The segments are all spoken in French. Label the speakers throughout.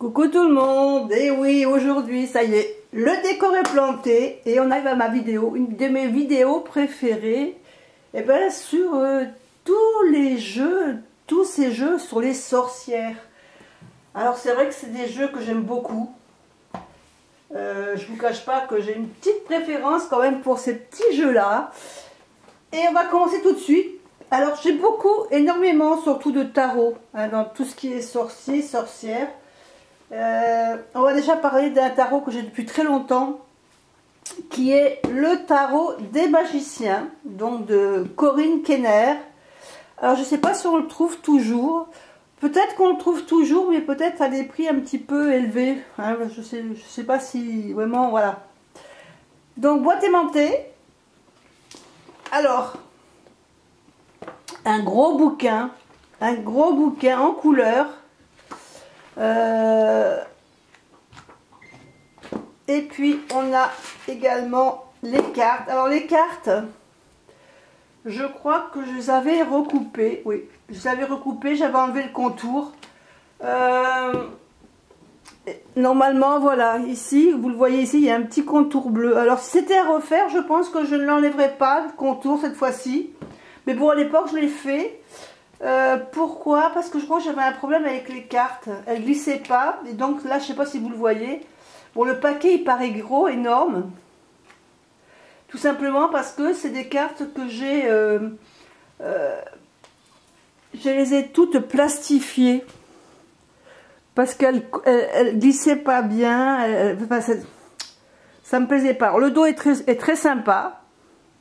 Speaker 1: Coucou tout le monde. Et oui, aujourd'hui ça y est, le décor est planté et on arrive à ma vidéo, une de mes vidéos préférées, et bien sur tous ces jeux sur les sorcières. Alors c'est vrai que c'est des jeux que j'aime beaucoup. Je vous cache pas que j'ai une petite préférence quand même pour ces petits jeux là. Et on va commencer tout de suite. Alors j'ai énormément surtout de tarot, hein, dans tout ce qui est sorcier, sorcière. On va déjà parler d'un tarot que j'ai depuis très longtemps, qui est le tarot des magiciens, donc de Corinne Kenner. Alors je ne sais pas si on le trouve toujours, peut-être qu'on le trouve toujours, mais peut-être à des prix un petit peu élevés, hein, je sais pas si vraiment, voilà. Donc boîte aimantée. Alors un gros bouquin en couleur. Et puis on a également les cartes. Alors les cartes, je crois que je les avais recoupées. Oui, je les avais recoupées, j'avais enlevé le contour. Normalement, voilà, ici, vous le voyez ici, il y a un petit contour bleu. Alors si c'était à refaire, je pense que je ne l'enlèverai pas, le contour, cette fois-ci. Mais bon, à l'époque, je l'ai fait. Pourquoi? Parce que je crois que j'avais un problème avec les cartes. Elles ne glissaient pas. Et donc là, je ne sais pas si vous le voyez. Bon, le paquet, il paraît gros, énorme. Tout simplement parce que c'est des cartes que j'ai... je les ai toutes plastifiées. Parce qu'elles ne glissaient pas bien. Enfin, ça me plaisait pas. Alors, le dos est très sympa.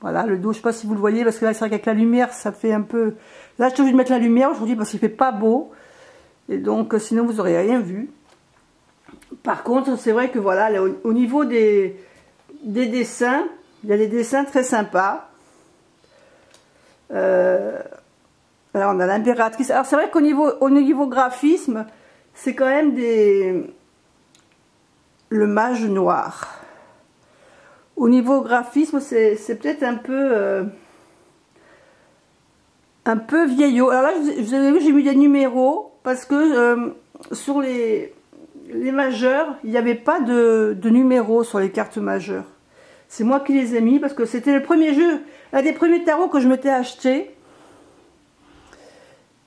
Speaker 1: Voilà, le dos, je ne sais pas si vous le voyez, parce que là, c'est vrai qu'avec la lumière, ça fait un peu... Là, je suis obligée de mettre la lumière aujourd'hui parce qu'il ne fait pas beau. Et donc, sinon, vous n'aurez rien vu. Par contre, c'est vrai que voilà, au niveau des dessins, il y a des dessins très sympas. Alors, on a l'impératrice. Alors, c'est vrai qu'au niveau graphisme, c'est quand même le mage noir. Au niveau graphisme, c'est peut-être un peu vieillot. Alors là, vous avez vu, j'ai mis des numéros parce que sur les majeurs, il n'y avait pas de numéros sur les cartes majeures. C'est moi qui les ai mis parce que c'était le premier jeu, un des premiers tarots que je m'étais acheté.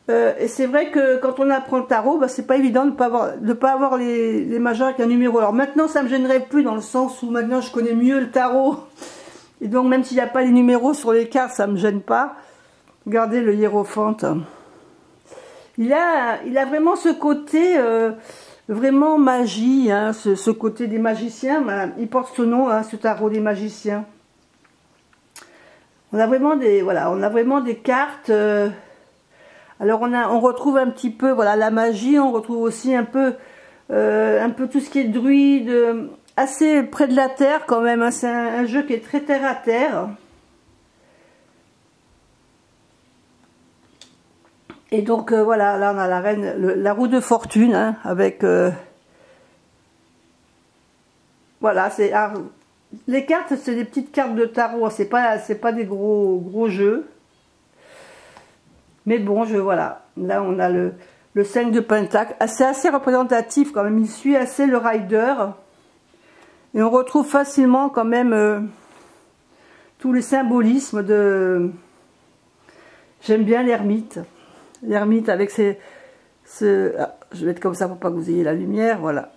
Speaker 1: Et c'est vrai que quand on apprend le tarot, bah, c'est pas évident de ne pas avoir les majeurs avec un numéro. Alors maintenant, ça me gênerait plus dans le sens où maintenant je connais mieux le tarot. Et donc même s'il n'y a pas les numéros sur les cartes, ça me gêne pas. Regardez le hiérophante. Il a vraiment ce côté vraiment magie, hein, ce côté des magiciens. Ben, il porte ce nom, hein, ce tarot des magiciens. On a vraiment des cartes. Alors on retrouve un petit peu, voilà, la magie. On retrouve aussi un peu tout ce qui est druide, assez près de la terre quand même. Hein. C'est un jeu qui est très terre à terre. Et donc voilà, là on a la reine, la roue de fortune, hein, avec voilà, les cartes, c'est des petites cartes de tarot, c'est pas des gros jeux. Mais bon, voilà, là on a le 5 de pentacle, c'est assez représentatif quand même, il suit assez le rider. Et on retrouve facilement quand même tous les symbolismes de... J'aime bien l'ermite. L'ermite avec ah, je vais mettre comme ça pour pas que vous ayez la lumière, voilà.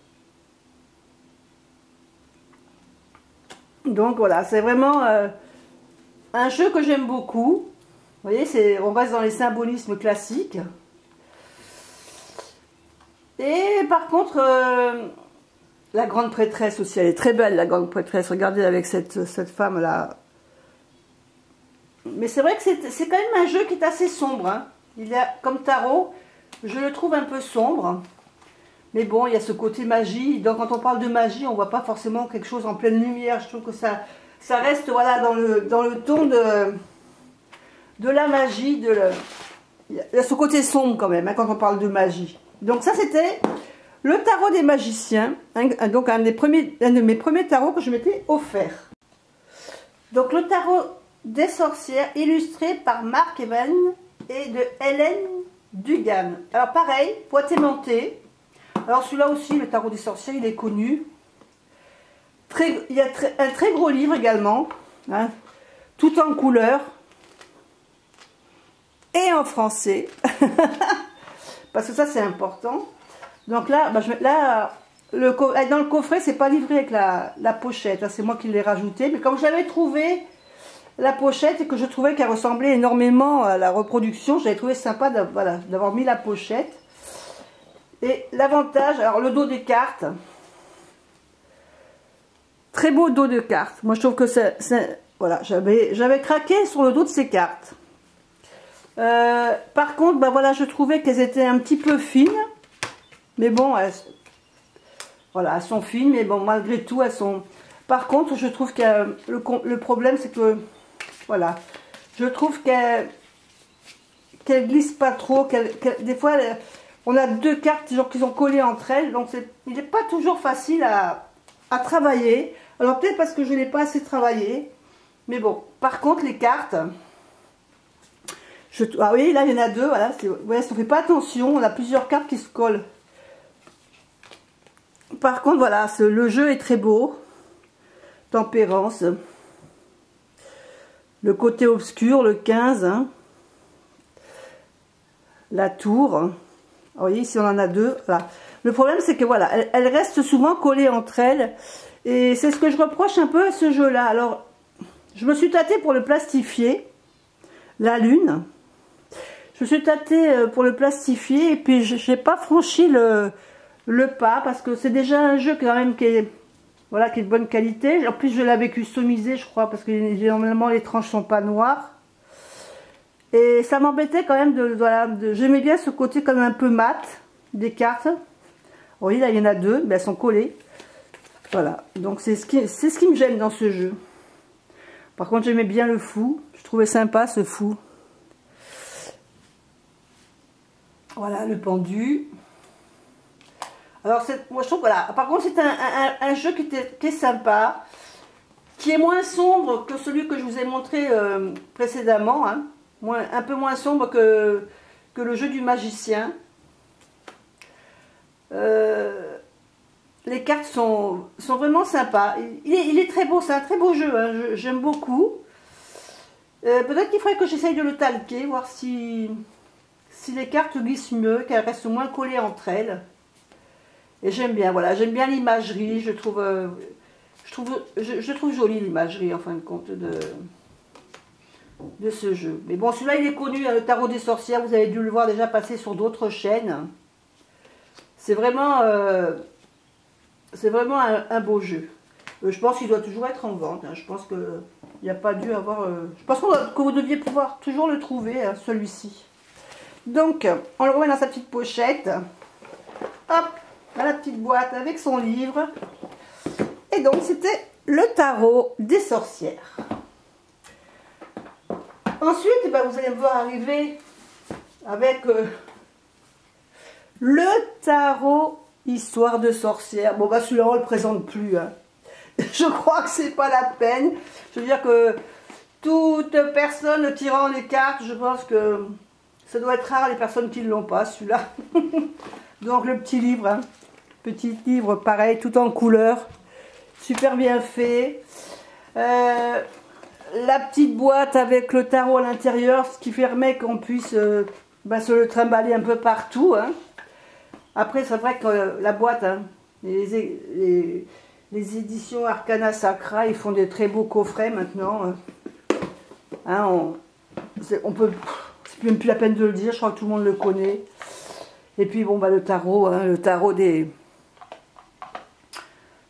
Speaker 1: Donc voilà, c'est vraiment un jeu que j'aime beaucoup. Vous voyez, on reste dans les symbolismes classiques. Et par contre, la grande prêtresse aussi, elle est très belle, la grande prêtresse. Regardez avec cette femme-là. Mais c'est vrai que c'est quand même un jeu qui est assez sombre, hein. Il y a, comme tarot, je le trouve un peu sombre. Mais bon, il y a ce côté magie. Donc quand on parle de magie, on ne voit pas forcément quelque chose en pleine lumière. Je trouve que ça reste, voilà, dans le ton de la magie. Il y a ce côté sombre quand même, hein, quand on parle de magie. Donc ça, c'était le tarot des magiciens. Hein, donc un de mes premiers tarots que je m'étais offert. Donc le tarot des sorcières, illustré par Mark Evans et de Hélène Dugan. Alors pareil, boîte aimantée. Alors celui-là aussi, le tarot des sorcières, il est connu. Il y a un très gros livre également, hein, tout en couleur et en français, parce que ça c'est important. Donc là, dans le coffret, c'est pas livré avec la pochette, c'est moi qui l'ai rajouté, mais comme j'avais trouvé la pochette et que je trouvais qu'elle ressemblait énormément à la reproduction, j'avais trouvé sympa d'avoir mis la pochette. Et l'avantage, alors le dos des cartes, très beau dos de cartes. Moi je trouve que voilà, j'avais craqué sur le dos de ces cartes. Par contre, voilà, je trouvais qu'elles étaient un petit peu fines. Mais bon, voilà, elles sont fines, mais bon, malgré tout, elles sont... Par contre, je trouve que le problème, c'est que, voilà, je trouve qu'elles glissent pas trop, des fois, on a deux cartes genre, qui sont collées entre elles, donc il n'est pas toujours facile à travailler. Alors peut-être parce que je ne l'ai pas assez travaillé, mais bon, par contre, les cartes... Ah oui, là, il y en a deux, voilà, ouais, si on ne fait pas attention, on a plusieurs cartes qui se collent. Par contre, voilà, le jeu est très beau. Tempérance. Le côté obscur, le 15. Hein. La tour. Vous voyez, ici, on en a deux. Voilà. Le problème, c'est que voilà, elles restent souvent collées entre elles. Et c'est ce que je reproche un peu à ce jeu-là. Alors, je me suis tâtée pour le plastifier. La lune. Je me suis tâtée pour le plastifier. Et puis, je n'ai pas franchi le pas, parce que c'est déjà un jeu quand même qui est, voilà, qui est de bonne qualité. En plus je l'avais customisé, je crois, parce que généralement les tranches sont pas noires, et ça m'embêtait quand même j'aimais bien ce côté quand même un peu mat des cartes. Oui, là il y en a deux, mais elles sont collées, voilà, donc c'est ce qui me gêne dans ce jeu. Par contre j'aimais bien le fou, je trouvais sympa ce fou. Voilà le pendu. Alors, moi je trouve, voilà, par contre c'est un jeu qui est sympa, qui est moins sombre que celui que je vous ai montré précédemment, hein, un peu moins sombre que le jeu du magicien. Les cartes sont vraiment sympas, il est très beau, c'est un très beau jeu, hein, j'aime beaucoup. Peut-être qu'il faudrait que j'essaye de le talquer, voir si les cartes glissent mieux, qu'elles restent moins collées entre elles. Et j'aime bien, voilà, j'aime bien l'imagerie, je trouve jolie l'imagerie en fin de compte de ce jeu. Mais bon, celui-là il est connu, le tarot des sorcières, vous avez dû le voir déjà passer sur d'autres chaînes. C'est vraiment un beau jeu. Je pense qu'il doit toujours être en vente, hein. Je pense qu'il n'y a pas dû avoir... je pense que vous deviez pouvoir toujours le trouver, hein, celui-ci. Donc, on le remet dans sa petite pochette. Hop, dans la petite boîte avec son livre. Et donc c'était le tarot des sorcières. Ensuite, vous allez me voir arriver avec le tarot histoire de sorcières. Bon celui-là on ne le présente plus, hein. Je crois que c'est pas la peine. Je veux dire que toute personne tirant les cartes, je pense que ça doit être rare les personnes qui ne l'ont pas, celui-là. Donc le petit livre, hein. Petit livre pareil, tout en couleur, super bien fait. La petite boîte avec le tarot à l'intérieur, ce qui permet qu'on puisse se le trimballer un peu partout, hein. Après c'est vrai que la boîte, hein, les éditions Arcana Sacra, ils font des très beaux coffrets maintenant, hein, on peut, c'est même plus la peine de le dire, je crois que tout le monde le connaît. Et puis bon le tarot, hein,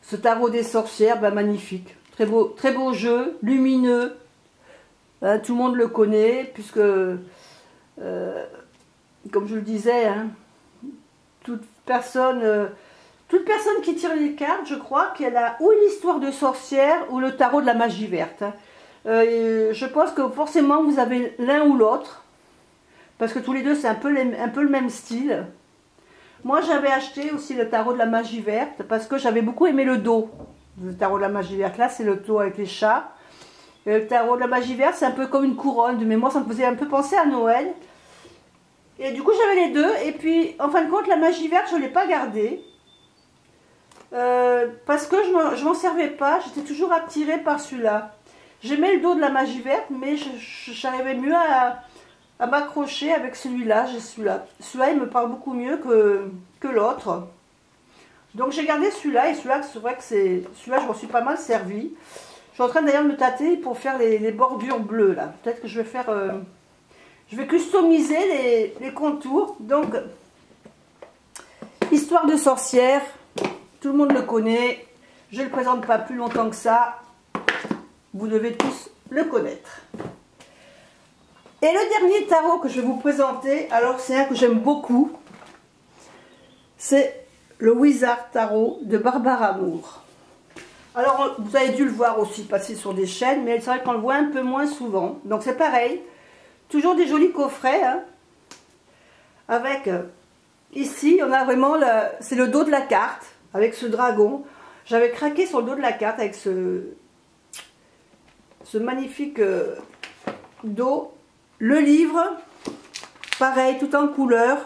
Speaker 1: ce tarot des sorcières, magnifique, très beau jeu, lumineux, hein, tout le monde le connaît, puisque comme je le disais, hein, toute personne qui tire les cartes, je crois qu'elle a ou une histoire de sorcière ou le tarot de la magie verte, hein. Je pense que forcément vous avez l'un ou l'autre, parce que tous les deux c'est un peu le même style. Moi j'avais acheté aussi le tarot de la magie verte parce que j'avais beaucoup aimé le dos. Le tarot de la magie verte, là c'est le dos avec les chats. Et le tarot de la magie verte c'est un peu comme une couronne. De mémoire ça me faisait un peu penser à Noël. Et du coup, j'avais les deux. Et puis, en fin de compte, la magie verte, je ne l'ai pas gardée. Parce que je m'en servais pas. J'étais toujours attirée par celui-là. J'aimais le dos de la magie verte, mais j'arrivais mieux à m'accrocher avec celui-là. J'ai celui-là. Celui-là, il me parle beaucoup mieux que l'autre. Donc, j'ai gardé celui-là. Et celui-là, c'est vrai que celui-là, je m'en suis pas mal servi. Je suis en train d'ailleurs de me tâter pour faire les bordures bleues, là. Peut-être que je vais faire... je vais customiser les contours. Donc, Histoire de sorcière, tout le monde le connaît. Je ne le présente pas plus longtemps que ça. Vous devez tous le connaître. Et le dernier tarot que je vais vous présenter, alors c'est un que j'aime beaucoup. C'est le Wizard Tarot de Barbara Moore. Alors, vous avez dû le voir aussi passer sur des chaînes, mais c'est vrai qu'on le voit un peu moins souvent. Donc c'est pareil. Toujours des jolis coffrets, hein, avec, ici, on a vraiment, c'est le dos de la carte, avec ce dragon. J'avais craqué sur le dos de la carte avec ce magnifique dos. Le livre, pareil, tout en couleur.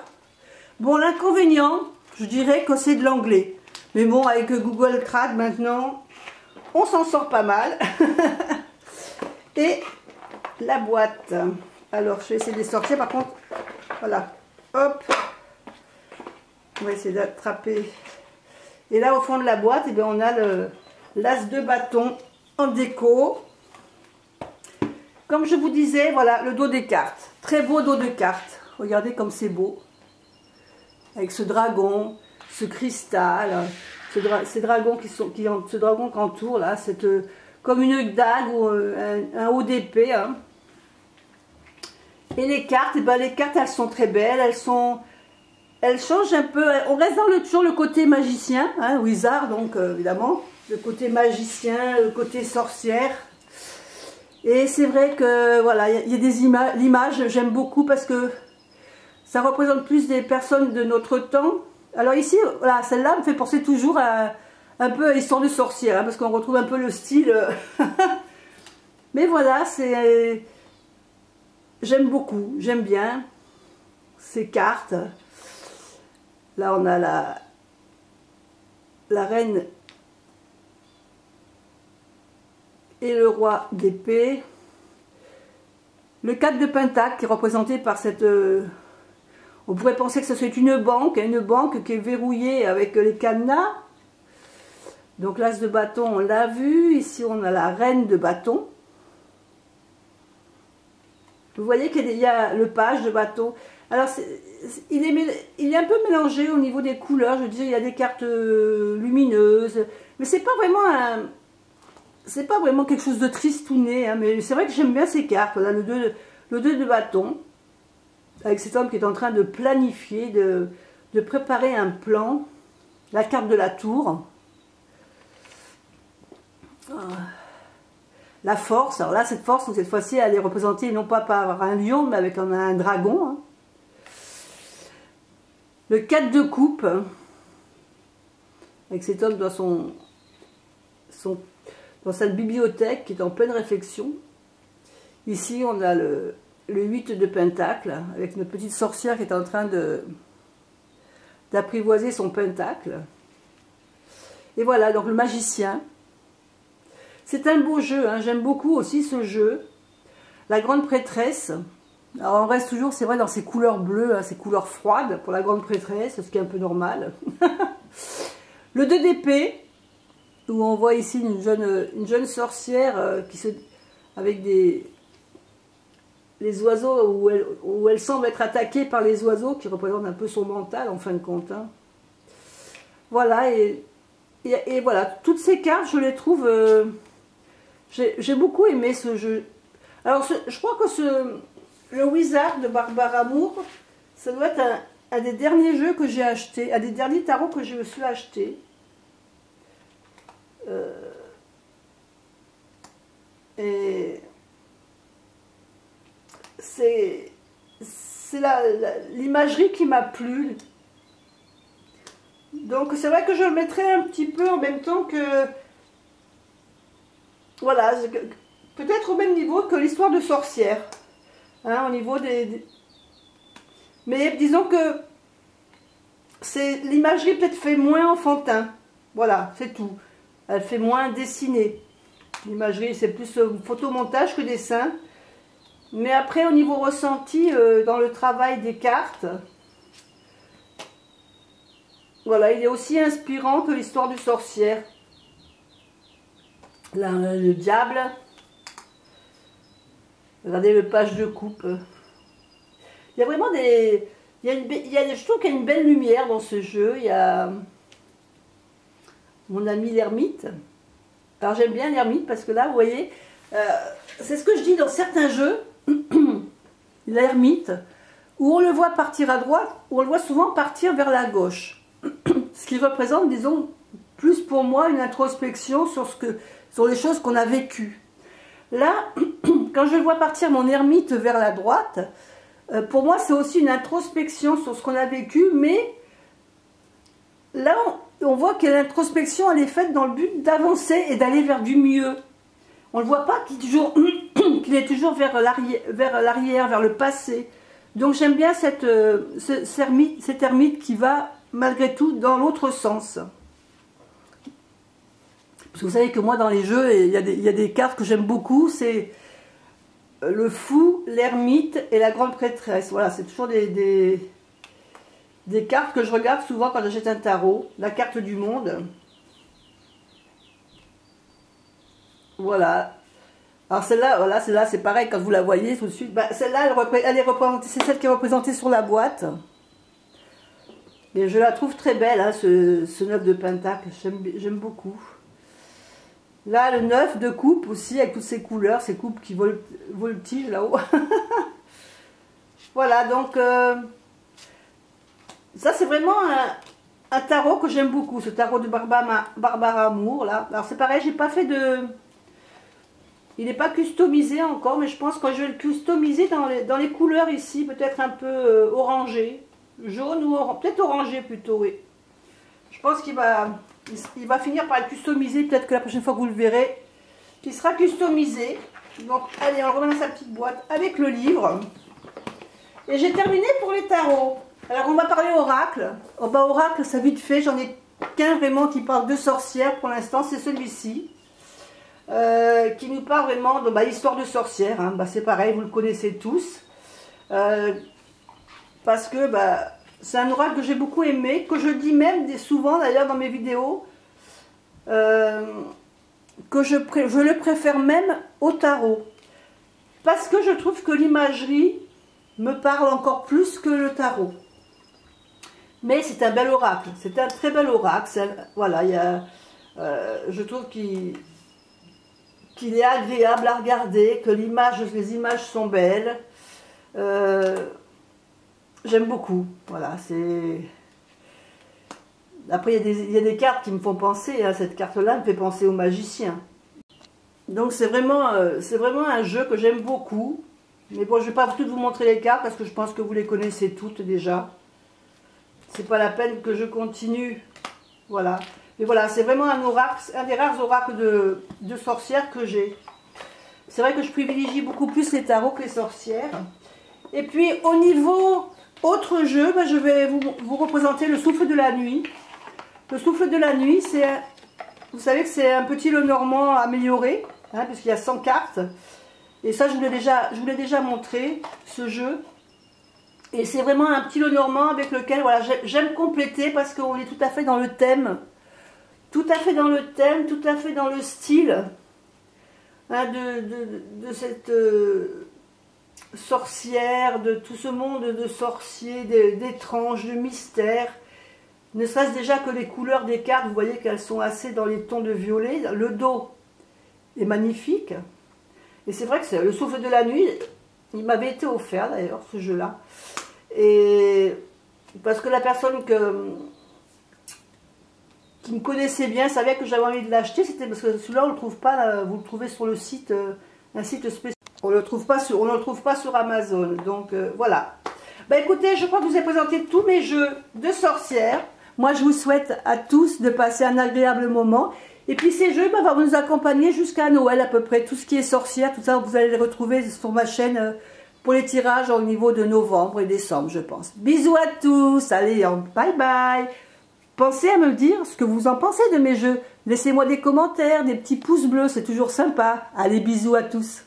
Speaker 1: Bon, l'inconvénient, je dirais que c'est de l'anglais. Mais bon, avec Google Trad maintenant, on s'en sort pas mal. Et la boîte. Alors, je vais essayer de les sortir. Par contre, voilà. Hop. On va essayer d'attraper. Et là, au fond de la boîte, eh bien, on a l'as de bâton en déco. Comme je vous disais, voilà, le dos des cartes. Très beau dos de cartes. Regardez comme c'est beau. Avec ce dragon, ce cristal, ces dragons ce dragon qui entoure, là, comme une dague ou un haut d'épée, hein. Et les cartes, eh ben, les cartes, elles sont très belles, elles changent un peu, on reste dans toujours le côté magicien, hein, wizard, donc évidemment, le côté magicien, le côté sorcière. Et c'est vrai que, voilà, il y a des images, l'image, j'aime beaucoup parce que ça représente plus des personnes de notre temps. Alors ici, voilà, celle-là me fait penser toujours un peu à l'histoire de sorcière, hein, parce qu'on retrouve un peu le style. Mais voilà, j'aime beaucoup, j'aime bien ces cartes. Là, on a la reine et le roi d'épée. Le 4 de pentacle qui est représenté par cette... on pourrait penser que ce soit une banque qui est verrouillée avec les cadenas. Donc l'as de bâton, on l'a vu. Ici, on a la reine de bâton. Vous voyez qu'il y a le page de bâton. Alors, il est un peu mélangé au niveau des couleurs. Je veux dire, il y a des cartes lumineuses. Mais c'est pas vraiment quelque chose de tristouné. Hein, mais c'est vrai que j'aime bien ces cartes. Voilà, le 2 de bâton. Avec cet homme qui est en train de planifier, de préparer un plan. La carte de la tour. La force, alors là cette force, cette fois-ci elle est représentée non pas par un lion mais avec un dragon, hein. Le 4 de coupe, avec cet homme dans dans sa bibliothèque qui est en pleine réflexion. Ici on a le 8 de pentacle avec notre petite sorcière qui est en train d'apprivoiser son pentacle. Et voilà, donc le magicien. C'est un beau jeu, hein. J'aime beaucoup aussi ce jeu. La grande prêtresse. Alors on reste toujours, c'est vrai, dans ces couleurs bleues, hein, ces couleurs froides pour la grande prêtresse, ce qui est un peu normal. Le 2 d'épée, où on voit ici une jeune sorcière avec les oiseaux, où elle semble être attaquée par les oiseaux, qui représentent un peu son mental en fin de compte, hein. Voilà, et voilà, toutes ces cartes, je les trouve... j'ai beaucoup aimé ce jeu. Alors, je crois que le Wizard de Barbara Moore, ça doit être un des derniers jeux que j'ai acheté, un des derniers tarots que je me suis acheté. Et c'est l'imagerie qui m'a plu. Donc, c'est vrai que je le mettrai un petit peu en même temps que... Voilà, peut-être au même niveau que l'histoire de sorcière. Hein, au niveau Mais disons que l'imagerie peut-être fait moins enfantin. Voilà, c'est tout. Elle fait moins dessinée. L'imagerie, c'est plus photomontage que dessin. Mais après, au niveau ressenti, dans le travail des cartes, voilà, il est aussi inspirant que l'histoire du sorcière. Là, le diable. Regardez le page de coupe. Il y a vraiment des... je trouve qu'il y a une belle lumière dans ce jeu. Il y a mon ami l'ermite. Alors j'aime bien l'ermite parce que là, vous voyez, c'est ce que je dis dans certains jeux. L'ermite, où on le voit partir à droite, où on le voit souvent partir vers la gauche. Ce qui représente, disons, plus pour moi une introspection sur les choses qu'on a vécues. Là, quand je vois partir mon ermite vers la droite, pour moi c'est aussi une introspection sur ce qu'on a vécu, mais là on voit que l'introspection elle est faite dans le but d'avancer et d'aller vers du mieux. On ne le voit pas qu'il est toujours vers l'arrière, vers le passé. Donc j'aime bien cet ermite qui va malgré tout dans l'autre sens. Parce que vous savez que moi dans les jeux, il y a des cartes que j'aime beaucoup, c'est le fou, l'ermite et la grande prêtresse. Voilà, c'est toujours des cartes que je regarde souvent quand j'achète un tarot. La carte du monde. Voilà. Alors celle-là, voilà, celle-là c'est pareil, quand vous la voyez tout de suite, bah, celle-là, elle est représentée, c'est celle qui est représentée sur la boîte. Et je la trouve très belle, hein, ce 9 de pentacle, j'aime beaucoup. Là, le 9 de coupe aussi, avec toutes ces couleurs, ces coupes qui voltigent là-haut. Voilà, donc, ça c'est vraiment un tarot que j'aime beaucoup, ce tarot de Barbara Amour, là. Alors c'est pareil, j'ai pas fait de... Il n'est pas customisé encore, mais je pense que je vais le customiser dans les couleurs ici, peut-être un peu orangé, jaune ou peut-être orangé plutôt, oui. Je pense qu'il va finir par être customisé, peut-être que la prochaine fois que vous le verrez, il sera customisé. Donc allez, on remet dans sa petite boîte avec le livre. Et j'ai terminé pour les tarots. Alors on va parler oracle. Oh, bah, oracle, ça vite fait, j'en ai qu'un vraiment qui parle de sorcière pour l'instant, c'est celui-ci. Qui nous parle vraiment de l'histoire de sorcière, hein. Bah, c'est pareil, vous le connaissez tous, parce que c'est un oracle que j'ai beaucoup aimé, que je dis même souvent d'ailleurs dans mes vidéos, que je le préfère même au tarot, parce que je trouve que l'imagerie me parle encore plus que le tarot. Mais c'est un bel oracle, c'est un très bel oracle, voilà, je trouve qu'il est agréable à regarder, que les images sont belles. J'aime beaucoup. Voilà, c'est... Après, il y a des cartes qui me font penser, hein, cette carte-là me fait penser au magicien. Donc c'est vraiment un jeu que j'aime beaucoup. Mais bon, je ne vais pas toutes vous montrer les cartes parce que je pense que vous les connaissez toutes déjà. C'est pas la peine que je continue. Voilà. Mais voilà, c'est vraiment un oracle, un des rares oracles de sorcières que j'ai. C'est vrai que je privilégie beaucoup plus les tarots que les sorcières. Et puis au niveau autre jeu, je vais vous représenter le souffle de la nuit. Le souffle de la nuit, vous savez que c'est un petit Lenormand amélioré, hein, puisqu'il y a 100 cartes. Et ça, je vous l'ai déjà montré, ce jeu. Et c'est vraiment un petit Lenormand avec lequel voilà, j'aime compléter parce qu'on est tout à fait dans le thème. Tout à fait dans le thème, tout à fait dans le style, hein, de cette sorcière, de tout ce monde de sorciers, d'étranges, de mystères. Ne serait-ce déjà que les couleurs des cartes, vous voyez qu'elles sont assez dans les tons de violet. Le dos est magnifique. Et c'est vrai que le souffle de la nuit, il m'avait été offert d'ailleurs, ce jeu-là. Et parce que la personne qui me connaissait bien savait que j'avais envie de l'acheter, c'était parce que celui-là on le trouve pas, vous le trouvez sur le site, un site spécial. On ne le trouve pas sur Amazon. Donc voilà. Bah écoutez, je crois que je vous ai présenté tous mes jeux de sorcières. Moi je vous souhaite à tous de passer un agréable moment. Et puis ces jeux vont nous accompagner jusqu'à Noël à peu près. Tout ce qui est sorcière, tout ça, vous allez les retrouver sur ma chaîne pour les tirages au niveau de novembre et décembre, je pense. Bisous à tous, allez, bye bye. Pensez à me dire ce que vous en pensez de mes jeux. Laissez-moi des commentaires, des petits pouces bleus, c'est toujours sympa. Allez, bisous à tous.